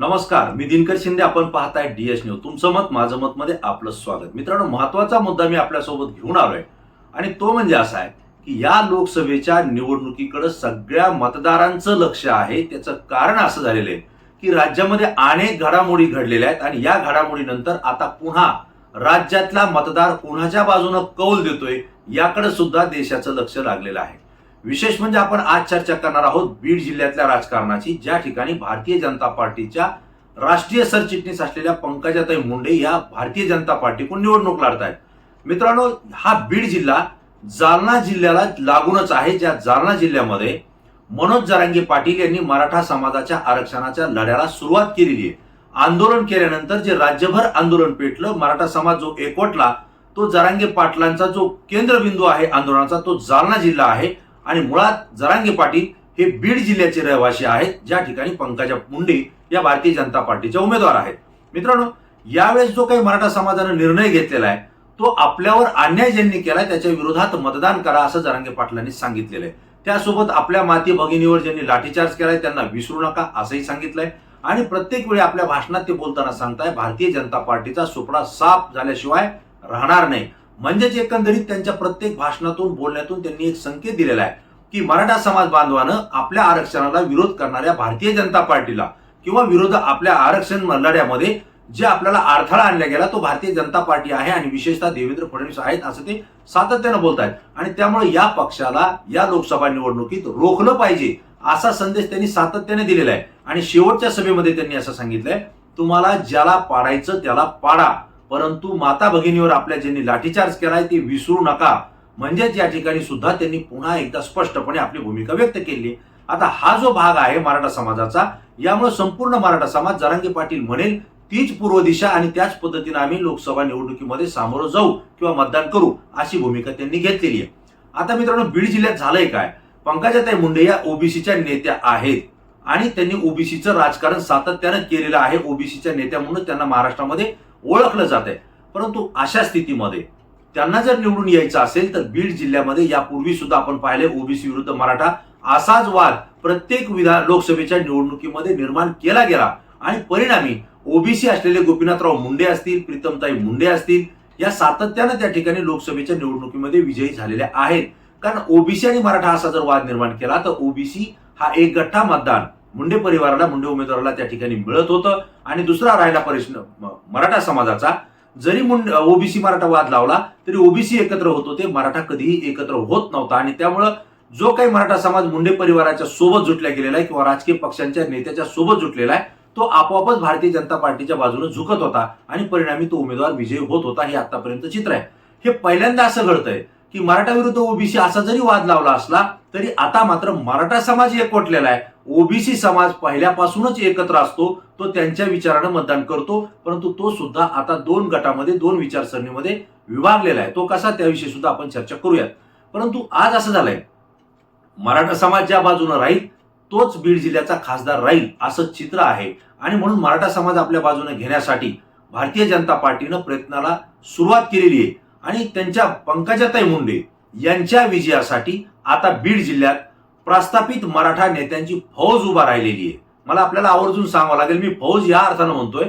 नमस्कार, मी दिनकर शिंदे. आपण पाहताय DS न्यूज. तुमचं मत माझं मत मध्ये आपलं स्वागत. मित्रांनो, महत्त्वाचा मुद्दा मी आपल्यासोबत घेऊन आलोय आणि तो म्हणजे असा आहे की या लोकसभेच्या निवडणुकीकडे सगळ्या मतदारांचं लक्ष आहे. त्याचं कारण असं झालेलं आहे की राज्यामध्ये अनेक घडामोडी घडलेल्या आहेत आणि या घडामोडीनंतर आता पुन्हा राज्यातला मतदार कोणाच्या बाजूने कौल देतोय याकडे सुद्धा देशाचं लक्ष लागलेलं आहे. विशेष म्हणजे आपण आज चर्चा करणार आहोत बीड जिल्ह्यातल्या राजकारणाची, ज्या ठिकाणी भारतीय जनता पार्टीच्या राष्ट्रीय सरचिटणीस असलेल्या पंकजाताई मुंडे या भारतीय जनता पार्टीकडून निवडणूक लढत आहेत. मित्रांनो, हा बीड जिल्हा जालना जिल्ह्याला लागूनच आहे, ज्या जालना जिल्ह्यामध्ये मनोज जरांगे पाटील यांनी मराठा समाजाच्या आरक्षणाच्या लढ्याला सुरुवात केलेली आहे. आंदोलन केल्यानंतर जे राज्यभर आंदोलन पेटलं, मराठा समाज जो एकवटला, तो जरांगे पाटलांचा जो केंद्रबिंदू आहे आंदोलनाचा तो जालना जिल्हा आहे. आणि मुळात जरांगे पाटील हे बीड जिल्ह्याचे रहिवासी आहेत, ज्या ठिकाणी पंकजा मुंडे या भारतीय जनता पार्टीच्या उमेदवार आहेत. मित्रांनो, यावेळेस जो काही मराठा समाजाने निर्णय घेतलेला आहे तो आपल्यावर अन्याय ज्यांनी केलाय त्याच्या विरोधात मतदान करा असं जरांगे पाटलांनी सांगितलेलं आहे. त्यासोबत आपल्या माती भगिनीवर ज्यांनी लाठीचार्ज केलाय त्यांना विसरू नका असंही सांगितलंय. आणि प्रत्येक वेळी आपल्या भाषणात ते बोलताना सांगताय भारतीय जनता पार्टीचा सुपडा साफ झाल्याशिवाय राहणार नाही. म्हणजेच एकंदरीत त्यांच्या प्रत्येक भाषणातून बोलण्यातून त्यांनी एक संकेत दिलेला आहे की मराठा समाज बांधवानं आपल्या आरक्षणाला विरोध करणाऱ्या भारतीय जनता पार्टीला किंवा विरोध आपल्या आरक्षण लढ्यामध्ये जे आपल्याला अडथळा आणला गेला तो भारतीय जनता पार्टी आहे आणि विशेषतः देवेंद्र फडणवीस आहेत असं ते सातत्यानं बोलत आहेत. आणि त्यामुळे या पक्षाला या लोकसभा निवडणुकीत रोखलं पाहिजे असा संदेश त्यांनी सातत्याने दिलेला आहे. आणि शेवटच्या सभेमध्ये त्यांनी असं सांगितलंय, तुम्हाला ज्याला पाडायचं त्याला पाडा, परंतु माता भगिनीवर आपल्या ज्यांनी लाठीचार्ज केलाय ते विसरू नका. म्हणजेच या ठिकाणी सुद्धा त्यांनी पुन्हा एकदा स्पष्टपणे आपली भूमिका व्यक्त केली. आता हा जो भाग आहे मराठा समाजाचा, यामुळे संपूर्ण मराठा समाज जरांगे पाटील म्हणेल तीच पूर्व दिशा आणि त्याच पद्धतीने आम्ही लोकसभा निवडणुकीमध्ये सामोरं जाऊ किंवा मतदान करू अशी भूमिका त्यांनी घेतलेली आहे. आता मित्रांनो, बीड जिल्ह्यात झालंय काय, पंकजाताई मुंडे या ओबीसीच्या नेत्या आहेत आणि त्यांनी ओबीसीचं राजकारण सातत्यानं केलेलं आहे. ओबीसीच्या नेत्या म्हणून त्यांना महाराष्ट्रामध्ये ओळखलं जात आहे. परंतु अशा स्थितीमध्ये त्यांना जर निवडून यायचं असेल तर बीड जिल्ह्यामध्ये यापूर्वी सुद्धा आपण पाहिले ओबीसी विरुद्ध मराठा असाच वाद प्रत्येक लोकसभेच्या निवडणुकीमध्ये निर्माण केला गेला आणि परिणामी ओबीसी असलेले गोपीनाथराव मुंडे असतील, प्रीतमताई मुंडे असतील, या सातत्यानं त्या ठिकाणी लोकसभेच्या निवडणुकीमध्ये विजयी झालेल्या आहेत. कारण ओबीसी आणि मराठा असा जर वाद निर्माण केला तर ओबीसी हा एक गठ्ठा मतदान मुंडे परिवाराला, मुंडे उमेदवाराला त्या ठिकाणी मिळत होतं आणि दुसरा राहिला प्रश्न मराठा समाजाचा. जरी ओबीसी मराठा वाद लावला तरी ओबीसी एकत्र होत होते, मराठा कधीही एकत्र होत नव्हता. आणि त्यामुळं जो काही मराठा समाज मुंडे परिवाराच्या सोबत जुटला गेलेला आहे किंवा राजकीय पक्षांच्या नेत्याच्या सोबत जुटलेला आहे तो आपोआपच भारतीय जनता पार्टीच्या बाजूने झुकत होता आणि परिणामी तो उमेदवार विजयी होत होता. हे आतापर्यंत चित्र आहे. हे पहिल्यांदा असं घडतंय की मराठा विरुद्ध ओबीसी असा जरी वाद लावला असला तरी आता मात्र मराठा समाज एकवटलेला आहे. ओबीसी समाज पहिल्यापासूनच एकत्र असतो, तो त्यांच्या विचारानं मतदान करतो, परंतु तो सुद्धा आता दोन गटामध्ये, दोन विचारसरणीमध्ये विभागलेला आहे. तो कसा, त्याविषयी सुद्धा आपण चर्चा करूयात. परंतु आज असं झालंय, मराठा समाज ज्या बाजूने राहील तोच बीड जिल्ह्याचा खासदार राहील असं चित्र आहे. आणि म्हणून मराठा समाज आपल्या बाजूने घेण्यासाठी भारतीय जनता पार्टीनं प्रयत्नाला सुरुवात केलेली आहे आणि त्यांच्या पंकजाताई मुंडे यांच्या विजयासाठी आता बीड जिल्ह्यात प्रस्थापित मराठा नेत्यांची फौज उभा राहिलेली आहे. मला आपल्याला आवर्जून सांगावं लागेल, मी फौज या अर्थानं म्हणतोय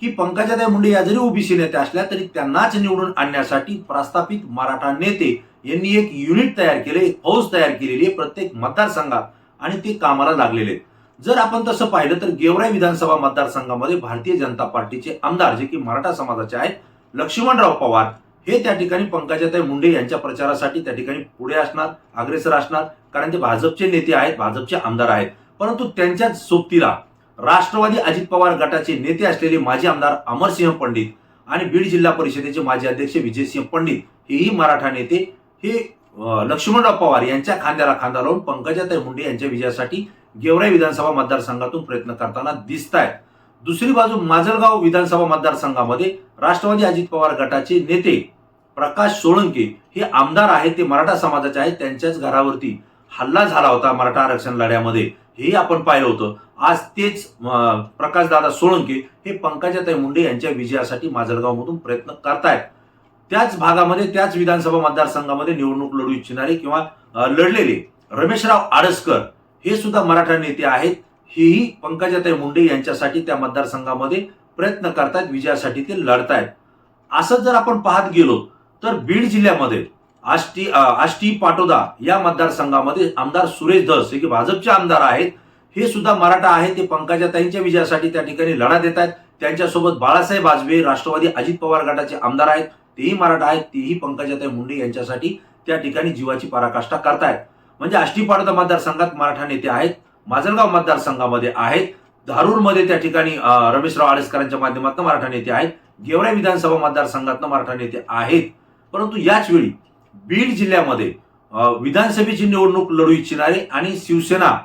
की पंकजाताई मुंडे या जरी ओबीसी नेत्या असल्या तरी त्यांनाच निवडून आणण्यासाठी प्रस्थापित मराठा नेते यांनी एक युनिट तयार केले, एक फौज तयार केलेली आहे प्रत्येक मतदारसंघात आणि ते कामाला लागलेले आहेत. जर आपण तसं पाहिलं तर गेवराई विधानसभा मतदारसंघामध्ये भारतीय जनता पार्टीचे आमदार जे की मराठा समाजाचे आहेत, लक्ष्मणराव पवार, हे त्या ठिकाणी पंकजाताई मुंडे यांच्या प्रचारासाठी त्या ठिकाणी पुढे असणार, अग्रेसर असणार, कारण ते भाजपचे नेते आहेत, भाजपचे आमदार आहेत. परंतु त्यांच्याच सोबतीला राष्ट्रवादी अजित पवार गटाचे नेते असलेले माजी आमदार अमरसिंह पंडित आणि बीड जिल्हा परिषदेचे माजी अध्यक्ष विजयसिंह पंडित हेही मराठा नेते हे लक्ष्मणराव पवार यांच्या खांद्याला खांदा लावून पंकजाताई मुंडे यांच्या विजयासाठी गेवराई विधानसभा मतदारसंघातून प्रयत्न करताना दिसत आहेत. दुसरी बाजू माजलगाव विधानसभा मतदारसंघामध्ये राष्ट्रवादी अजित पवार गटाचे नेते प्रकाश सोळंके हे आमदार आहेत, ते मराठा समाजाचे आहेत. त्यांच्याच घरावरती हल्ला झाला होता मराठा आरक्षण लढ्यामध्ये, हेही आपण पाहिलं होतं. आज तेच प्रकाशदादा सोळंके हे पंकजाताई मुंडे यांच्या विजयासाठी माजलगावमधून प्रयत्न करतायत. त्याच भागामध्ये, त्याच विधानसभा मतदारसंघामध्ये निवडणूक लढू इच्छिणारे किंवा लढलेले रमेशराव आडसकर हे सुद्धा मराठा नेते आहेत. हेही पंकजाताई मुंडे यांच्यासाठी त्या मतदारसंघामध्ये प्रयत्न करतायत, विजयासाठी ते लढतायत. असं जर आपण पाहत गेलो तर बीड जिल्ह्यामध्ये आष्टी पाटोदा या मतदारसंघामध्ये आमदार सुरेश धस हे भाजपचे आमदार आहेत, हे सुद्धा मराठा आहे. ते पंकजाताईंच्या विजयासाठी त्या ठिकाणी लढा देत आहेत. त्यांच्यासोबत बाळासाहेब आजबे राष्ट्रवादी अजित पवार गटाचे आमदार आहेत, तेही मराठा आहेत. तेही पंकजाताई मुंडे यांच्यासाठी त्या ठिकाणी जीवाची पराकाष्ठा करतायत. म्हणजे आष्टी पाटोदा मतदारसंघात मराठा नेते आहेत, माजलगाव मतदारसंघामध्ये आहेत, धारूरमध्ये त्या ठिकाणी रमेशराव आळसकरांच्या माध्यमातून मराठा नेते आहेत, गेवराई विधानसभा मतदारसंघातून मराठा नेते आहेत. परंतु याच वेळी बीड जिल्ह्यामध्ये विधानसभेची निवडणूक लढू इच्छिणारे आणि शिवसेना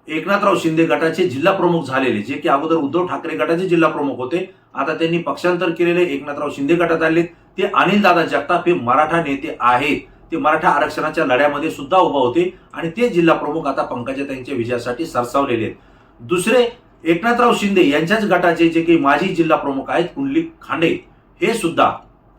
एकनाथराव शिंदे गटाचे जिल्हा प्रमुख झालेले, जे की अगोदर उद्धव ठाकरे गटाचे जिल्हा प्रमुख होते, आता त्यांनी पक्षांतर केलेले, एकनाथराव शिंदे गटात आले, ते अनिलदादा जगताप हे मराठा नेते आहेत. ते मराठा आरक्षणाच्या लढ्यामध्ये सुद्धा उभा होते आणि ते जिल्हा प्रमुख आता पंकजाताईंच्या विजयासाठी सरसावलेले आहेत. दुसरे एकनाथराव शिंदे यांच्याच गटाचे जे काही माजी जिल्हा प्रमुख आहेत कुंडलिक खांडे, हे सुद्धा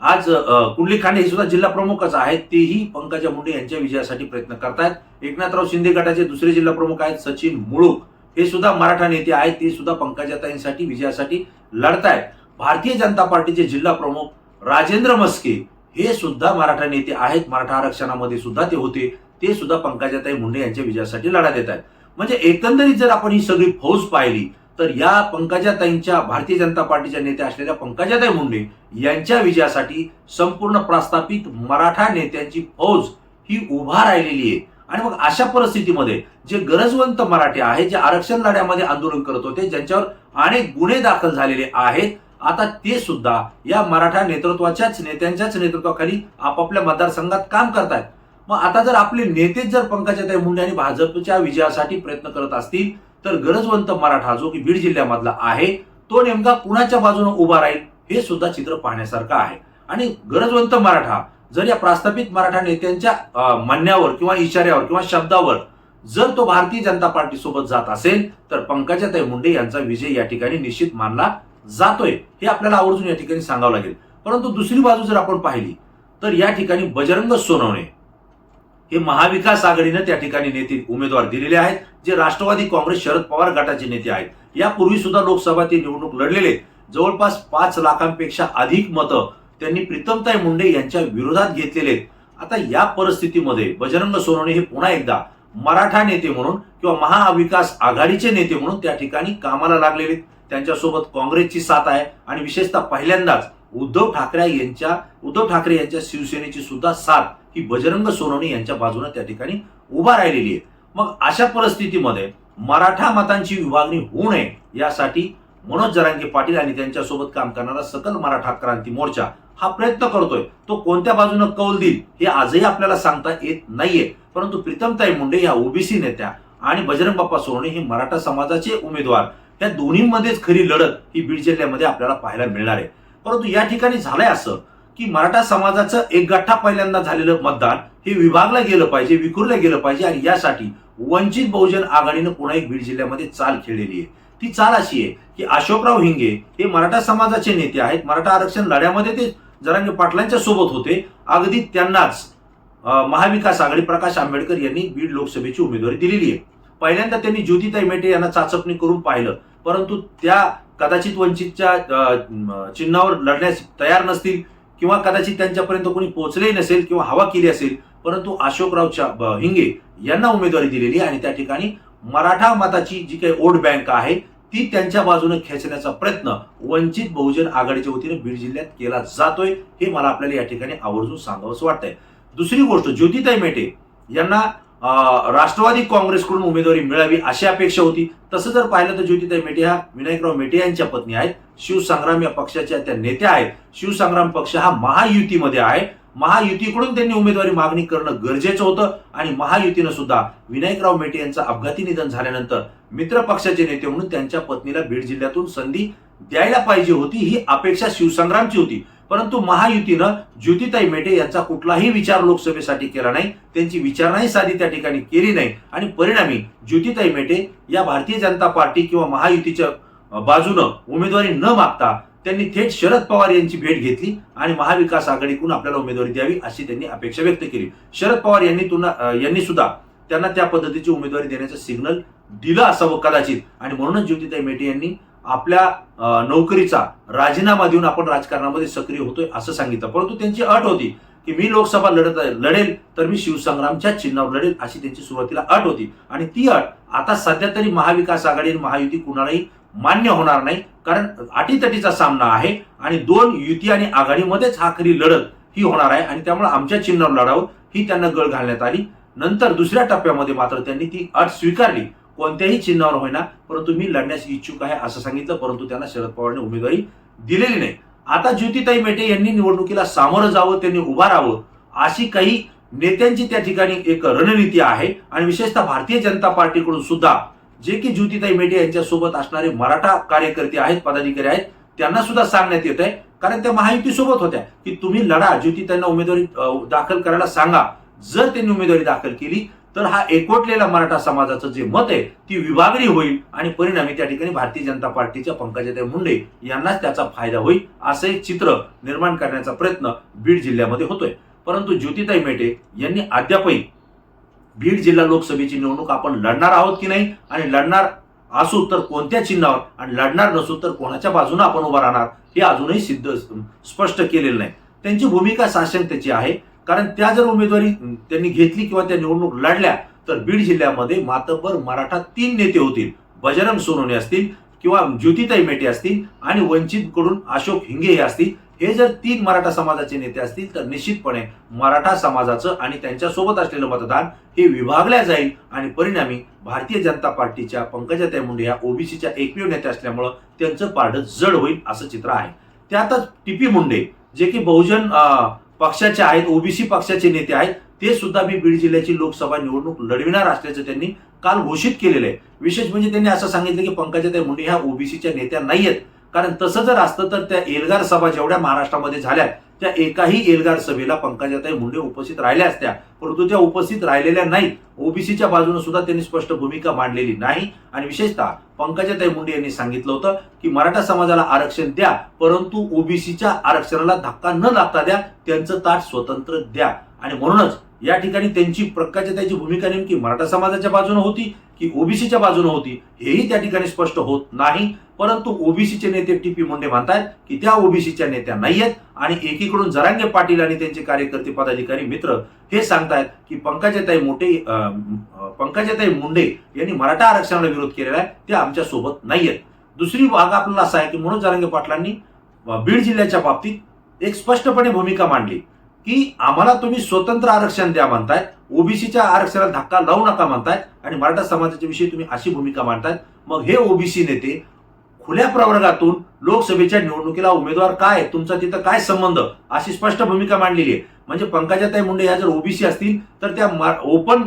आज कुंडलिक खांडे हे सुद्धा जिल्हा प्रमुखच आहेत. तेही पंकजा मुंडे यांच्या विजयासाठी प्रयत्न करतायत. एकनाथराव शिंदे गटाचे दुसरे जिल्हा प्रमुख आहेत सचिन मुळूक, हे सुद्धा मराठा नेते आहेत, ते सुद्धा पंकजाताईंसाठी विजयासाठी लढतायत. भारतीय जनता पार्टीचे जिल्हा प्रमुख राजेंद्र मस्के हे सुद्धा मराठा नेते आहेत, मराठा आरक्षणामध्ये सुद्धा ते होते, ते सुद्धा पंकजाताई मुंडे यांच्या विजयासाठी लढा देत आहेत. म्हणजे एकंदरीत जर आपण ही सगळी फौज पाहिली तर या पंकजाताईंच्या भारतीय जनता पार्टीच्या नेत्या असलेल्या पंकजाताई मुंडे यांच्या विजयासाठी संपूर्ण प्रस्थापित मराठा नेत्यांची फौज ही उभा राहिलेली आहे. आणि मग अशा परिस्थितीमध्ये जे गरजवंत मराठे आहेत, जे आरक्षण लढ्यामध्ये आंदोलन करत होते, ज्यांच्यावर अनेक गुन्हे दाखल झालेले आहेत, आता ते सुद्धा या मराठा नेत्यांच्याच नेतृत्वाखाली आपापल्या मतदारसंघात काम करतायत. मग आता जर आपले नेतेच जर पंकजाताई मुंडे आणि भाजपच्या विजयासाठी प्रयत्न करत असतील तर गरजवंत मराठा जो की बीड जिल्ह्यामधला आहे तो नेमका कुणाच्या बाजूने उभा राहील हे सुद्धा चित्र पाहण्यासारखं आहे. आणि गरजवंत मराठा जर या प्रस्थापित मराठा नेत्यांच्या म्हणण्यावर किंवा इशाऱ्यावर किंवा शब्दावर जर तो भारतीय जनता पार्टी सोबत जात असेल तर पंकजाताई मुंडे यांचा विजय या ठिकाणी निश्चित मानला जातोय, हे आपल्याला आवर्जून या ठिकाणी सांगावं लागेल. परंतु दुसरी बाजू जर आपण पाहिली तर या ठिकाणी बजरंग सोनवणे हे महाविकास आघाडीने त्या ठिकाणी नेते उमेदवार दिलेले आहेत, जे राष्ट्रवादी काँग्रेस शरद पवार गटाचे नेते आहेत. यापूर्वी सुद्धा लोकसभा ते निवडणूक लढलेले, जवळपास 5 लाखांपेक्षा अधिक मतं त्यांनी प्रीतमताई मुंडे यांच्या विरोधात घेतलेले. आता या परिस्थितीमध्ये बजरंग सोनवणे हे पुन्हा एकदा मराठा नेते म्हणून किंवा महाविकास आघाडीचे नेते म्हणून त्या ठिकाणी कामाला लागलेले. त्यांच्यासोबत काँग्रेसची साथ आहे आणि विशेषतः पहिल्यांदाच उद्धव ठाकरे यांच्या शिवसेनेची सुद्धा साथ ही बजरंग सोनवणे यांच्या बाजूने त्या ठिकाणी उभा राहिलेली आहे. मग अशा परिस्थितीमध्ये मराठा मतांची विभागणी होऊ नये यासाठी मनोज जरांगे पाटील आणि त्यांच्यासोबत काम करणारा सकल मराठा क्रांती मोर्चा हा प्रयत्न करतोय. तो कोणत्या बाजूने कौल देईल हे आजही आपल्याला सांगता येत नाहीये. परंतु प्रीतमताई मुंडे या ओबीसी नेत्या आणि बजरंग बाप्पा सोनवणे हे मराठा समाजाचे उमेदवार, या दोन्हीमध्येच खरी लढत ही बीड जिल्ह्यामध्ये आपल्याला पाहायला मिळणार आहे. परंतु या ठिकाणी झालंय असं की मराठा समाजाचं एक गठ्ठा पहिल्यांदा झालेलं मतदान हे विभागलं गेलं पाहिजे, विखुरलं गेलं पाहिजे. आणि यासाठी वंचित बहुजन आघाडीनं पुन्हा एक बीड जिल्ह्यामध्ये चाल खेळलेली आहे. ती चाल अशी आहे की अशोकराव हिंगे हे मराठा समाजाचे नेते आहेत, मराठा आरक्षण लढ्यामध्ये ते जरांगे पाटलांच्या सोबत होते. अगदी त्यांनाच महाविकास आघाडी प्रकाश आंबेडकर यांनी बीड लोकसभेची उमेदवारी दिलेली आहे. पहिल्यांदा त्यांनी ज्योतिताई मेटे यांना चाचपणी करून पाहिलं, परंतु त्या कदाचित वंचितच्या चिन्हावर लढण्यास तयार नसतील किंवा कदाचित त्यांच्यापर्यंत कोणी पोहोचलेही नसेल किंवा हवा केली असेल. परंतु अशोकरावच्या हिंगे यांना उमेदवारी दिलेली आणि त्या ठिकाणी मराठा मताची जी काही वोट बँक आहे ती त्यांच्या बाजूने खेचण्याचा प्रयत्न वंचित बहुजन आघाडीच्या वतीने बीड जिल्ह्यात केला जातोय, हे मला आपल्याला या ठिकाणी आवर्जून सांगावंसं वाटतंय. दुसरी गोष्ट, ज्योतिताई मेटे यांना राष्ट्रवादी काँग्रेसकडून उमेदवारी मिळावी अशी अपेक्षा होती. तसं जर पाहिलं तर ज्योतिताई मेटे ह्या विनायकराव मेटे यांच्या पत्नी आहेत, शिवसंग्राम या पक्षाच्या त्या नेत्या आहेत. शिवसंग्राम पक्ष हा महायुतीमध्ये आहे, महायुतीकडून त्यांनी उमेदवारी मागणी करणं गरजेचं होतं. आणि महायुतीनं सुद्धा विनायकराव मेटे यांचं अपघाती निधन झाल्यानंतर मित्र पक्षाचे नेते म्हणून त्यांच्या पत्नीला बीड जिल्ह्यातून संधी द्यायला पाहिजे होती, ही अपेक्षा शिवसंग्रामची होती. परंतु महायुतीनं ज्योतिताई मेटे यांचा कुठलाही विचार लोकसभेसाठी केला नाही, त्यांची विचारणाही साधी त्या ठिकाणी केली नाही. आणि परिणामी ज्योतिताई मेटे या भारतीय जनता पार्टी किंवा महायुतीच्या बाजूनं उमेदवारी न मागता त्यांनी थेट शरद पवार यांची भेट घेतली आणि महाविकास आघाडीकडून आपल्याला उमेदवारी द्यावी अशी त्यांनी अपेक्षा व्यक्त केली. शरद पवार यांनी सुद्धा त्यांना त्या पद्धतीची उमेदवारी देण्याचं सिग्नल दिलं असावं कदाचित, आणि म्हणूनच ज्योतिताई मेटे यांनी आपल्या नोकरीचा राजीनामा देऊन आपण राजकारणामध्ये सक्रिय होतोय असं सांगितलं. परंतु त्यांची अट होती की मी लोकसभा लढेल तर मी शिवसंग्रामच्या चिन्हावर लढेल, अशी त्यांची सुरुवातीला अट होती. आणि ती अट आता सध्या तरी महाविकास आघाडी आणि महायुती कुणालाही मान्य होणार नाही, कारण अटीतटीचा सामना आहे आणि दोन युती आणि आघाडीमध्येच हा खरी लढत ही होणार आहे. आणि त्यामुळे आमच्या चिन्हावर लढावं ही त्यांना गळ घालण्यात आली. नंतर दुसऱ्या टप्प्यामध्ये मात्र त्यांनी ती अट स्वीकारली, कोणत्याही चिन्हावर होईना परंतु मी लढण्यास इच्छुक आहे असं सांगितलं. परंतु त्यांना शरद पवारांनी उमेदवारी दिलेली नाही. आता ज्योतिताई मेटे यांनी निवडणुकीला सामोरं जावं, त्यांनी उभा राहावं, अशी काही नेत्यांची त्या ठिकाणी एक रणनीती आहे. आणि विशेषतः भारतीय जनता पार्टीकडून सुद्धा जे की ज्योतिताई मेटे यांच्यासोबत असणारे मराठा कार्यकर्ते आहेत, पदाधिकारी आहेत, त्यांना सुद्धा सांगण्यात येत आहे, कारण त्या महायुती सोबत होत्या, की तुम्ही लढा, ज्योतिताईंना उमेदवारी दाखल करायला सांगा. जर त्यांनी उमेदवारी दाखल केली तर हा एकवटलेला मराठा समाजाचं जे मत आहे ती विभागणी होईल आणि परिणामी त्या ठिकाणी भारतीय जनता पार्टीच्या पंकजाताई मुंडे यांनाच त्याचा फायदा होईल, असं एक चित्र निर्माण करण्याचा प्रयत्न बीड जिल्ह्यामध्ये होतोय. परंतु ज्योतिताई मेटे यांनी अद्यापही बीड जिल्हा लोकसभेची निवडणूक आपण लढणार आहोत की नाही, आणि लढणार असू तर कोणत्या चिन्हावर, आणि लढणार नसू तर कोणाच्या बाजूने आपण उभा राहणार, हे अजूनही स्पष्ट केलेलं नाही. त्यांची भूमिका साशंकतेची आहे, कारण त्या जर उमेदवारी त्यांनी घेतली किंवा त्या निवडणूक लढल्या तर बीड जिल्ह्यामध्ये मातब्बर मराठा 3 नेते होतील. बजरंग सोनवणे असतील किंवा ज्योतिताई मेटे असतील आणि वंचित कडून अशोक हिंगे हे असतील. हे जर 3 मराठा समाजाचे नेते असतील तर निश्चितपणे मराठा समाजाचं आणि त्यांच्यासोबत असलेलं मतदान हे विभागल्या जाईल आणि परिणामी भारतीय जनता पार्टीच्या पंकजाताई मुंडे या ओबीसीच्या एकमेव नेत्या असल्यामुळं त्यांचं पारडं जड होईल असं चित्र आहे. त्यातच टीपी मुंडे जे की बहुजन पक्षाचे आहेत, ओबीसी पक्षाचे नेते आहेत, ते सुद्धा मी बीड जिल्ह्याची लोकसभा निवडणूक लढविणार असल्याचं त्यांनी काल घोषित केलेलं आहे. विशेष म्हणजे त्यांनी असं सांगितलं की पंकजाताई मुंडे ह्या ओबीसीच्या नेत्या नाहीयेत, कारण तसं जर असतं तर त्या एल्गार सभा जेवढ्या महाराष्ट्रामध्ये झाल्या त्या एकाही एल्गार सभेला पंकजाताई मुंडे उपस्थित राहिल्या असत्या, परंतु त्या उपस्थित राहिलेल्या नाहीत. ओबीसीच्या बाजूने सुद्धा त्यांनी स्पष्ट भूमिका मांडलेली नाही. आणि विशेषतः पंकजाताई मुंडे यांनी सांगितलं होतं की मराठा समाजाला आरक्षण द्या, परंतु ओबीसीच्या आरक्षणाला धक्का न लागता द्या, त्यांचं ताट स्वतंत्र द्या. आणि म्हणूनच या ठिकाणी त्यांची पंकजाताईची भूमिका नेमकी मराठा समाजाच्या बाजूने होती की ओबीसीच्या बाजूने होती हेही त्या ठिकाणी स्पष्ट होत नाही. परंतु ओबीसीचे नेते टीपी मुंडे म्हणतात की त्या ओबीसीच्या नेत्या नाहीयेत, आणि एकीकडून जरांगे पाटील आणि त्यांचे कार्यकर्ते पदाधिकारी मित्र हे सांगतायत की पंकजाताई मुंडे यांनी मराठा आरक्षणाला विरोध केलेला आहे, ते आमच्या सोबत नाहीयेत. दुसरी भाग आपल्याला असा आहे की मनोज जरांगे पाटलांनी बीड जिल्ह्याच्या बाबतीत एक स्पष्टपणे भूमिका मांडली की आम्हाला तुम्ही स्वतंत्र आरक्षण द्या म्हणतायत, ओबीसीच्या आरक्षणाला धक्का लावू नका म्हणतायत, आणि मराठा समाजाच्या विषयी तुम्ही अशी भूमिका मांडतायत. मग हे ओबीसी नेते खुल्या प्रवर्गातून लोकसभेच्या निवडणुकीला उमेदवार काय, तुमचा तिथं काय संबंध, अशी स्पष्ट भूमिका मांडलेली आहे. म्हणजे पंकजाताई मुंडे ह्या जर ओबीसी असतील तर त्या ओपन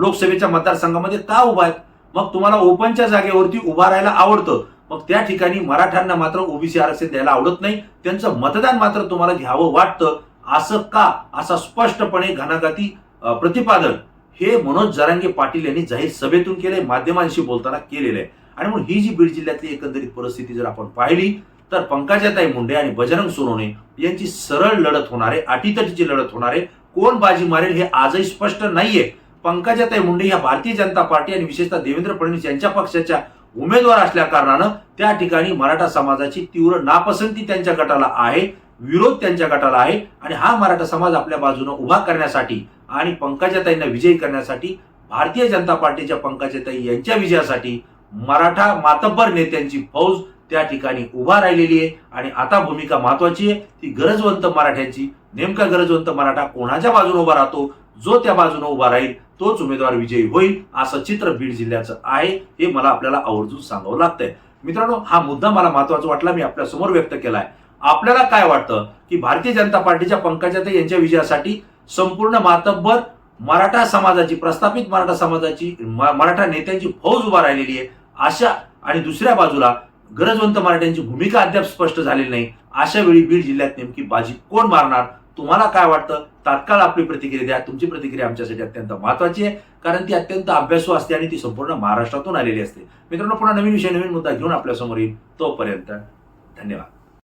लोकसभेच्या मतदारसंघामध्ये का उभा आहेत? मग तुम्हाला ओपनच्या जागेवरती उभा राहायला आवडतं, मग त्या ठिकाणी मराठ्यांना मात्र ओबीसी आरक्षण द्यायला आवडत नाही, त्यांचं मतदान मात्र तुम्हाला घ्यावं वाटतं, असं का? असा स्पष्टपणे घणाघाती प्रतिपादन हे मनोज जरांगे पाटील यांनी जाहीर सभेतून केलंय, माध्यमांशी बोलताना केलेलं आहे. आणि म्हणून ही जी बीड जिल्ह्यातली एकंदरीत परिस्थिती जर आपण पाहिली तर पंकजाताई मुंडे आणि बजरंग सोनवणे यांची सरळ लढत होणार आहे, अटीतटीची लढत होणार आहे. कोण बाजी मारेल हे आजही स्पष्ट नाहीये. पंकजाताई मुंडे या भारतीय जनता पार्टी आणि विशेषतः देवेंद्र फडणवीस यांच्या पक्षाच्या उमेदवार असल्या कारणानं त्या ठिकाणी मराठा समाजाची तीव्र नापसंती त्यांच्या गटाला आहे, विरोध त्यांच्या गटाला आहे. आणि हा मराठा समाज आपल्या बाजूने उभा करण्यासाठी आणि पंकजाताईंना विजयी करण्यासाठी, भारतीय जनता पार्टीच्या पंकजाताई यांच्या विजयासाठी मराठा मातब्बर नेत्यांची फौज त्या ठिकाणी उभा राहिलेली आहे. आणि आता भूमिका महत्वाची आहे ती गरजवंत मराठ्यांची. नेमका गरजवंत मराठा कोणाच्या बाजूने उभा राहतो, जो त्या बाजूने उभा राहील तोच उमेदवार विजयी होईल, असं चित्र बीड जिल्ह्याचं आहे. हे मला आपल्याला आवर्जून सांगावं लागतंय. मित्रांनो, हा मुद्दा मला महत्वाचा वाटला, मी आपल्या समोर व्यक्त केलाय. आपल्याला काय वाटतं की भारतीय जनता पार्टीच्या पंकजाताई यांच्या विजयासाठी संपूर्ण मातब्बर मराठा समाजाची, प्रस्थापित मराठा समाजाची, मराठा नेत्यांची फौज उभा राहिलेली आहे अशा, आणि दुसऱ्या बाजूला गरजवंत मराठ्यांची भूमिका अद्याप स्पष्ट झालेली नाही, अशा वेळी बीड जिल्ह्यात नेमकी बाजी कोण मारणार? तुम्हाला काय वाटतं? तात्काळ आपली प्रतिक्रिया द्या. तुमची प्रतिक्रिया आमच्यासाठी अत्यंत महत्वाची आहे, कारण ती अत्यंत अभ्यासू असते आणि ती संपूर्ण महाराष्ट्रातून आलेली असते. मित्रांनो, पुन्हा नवीन विषय, नवीन मुद्दा घेऊन आपल्या समोर येईल. तोपर्यंत धन्यवाद.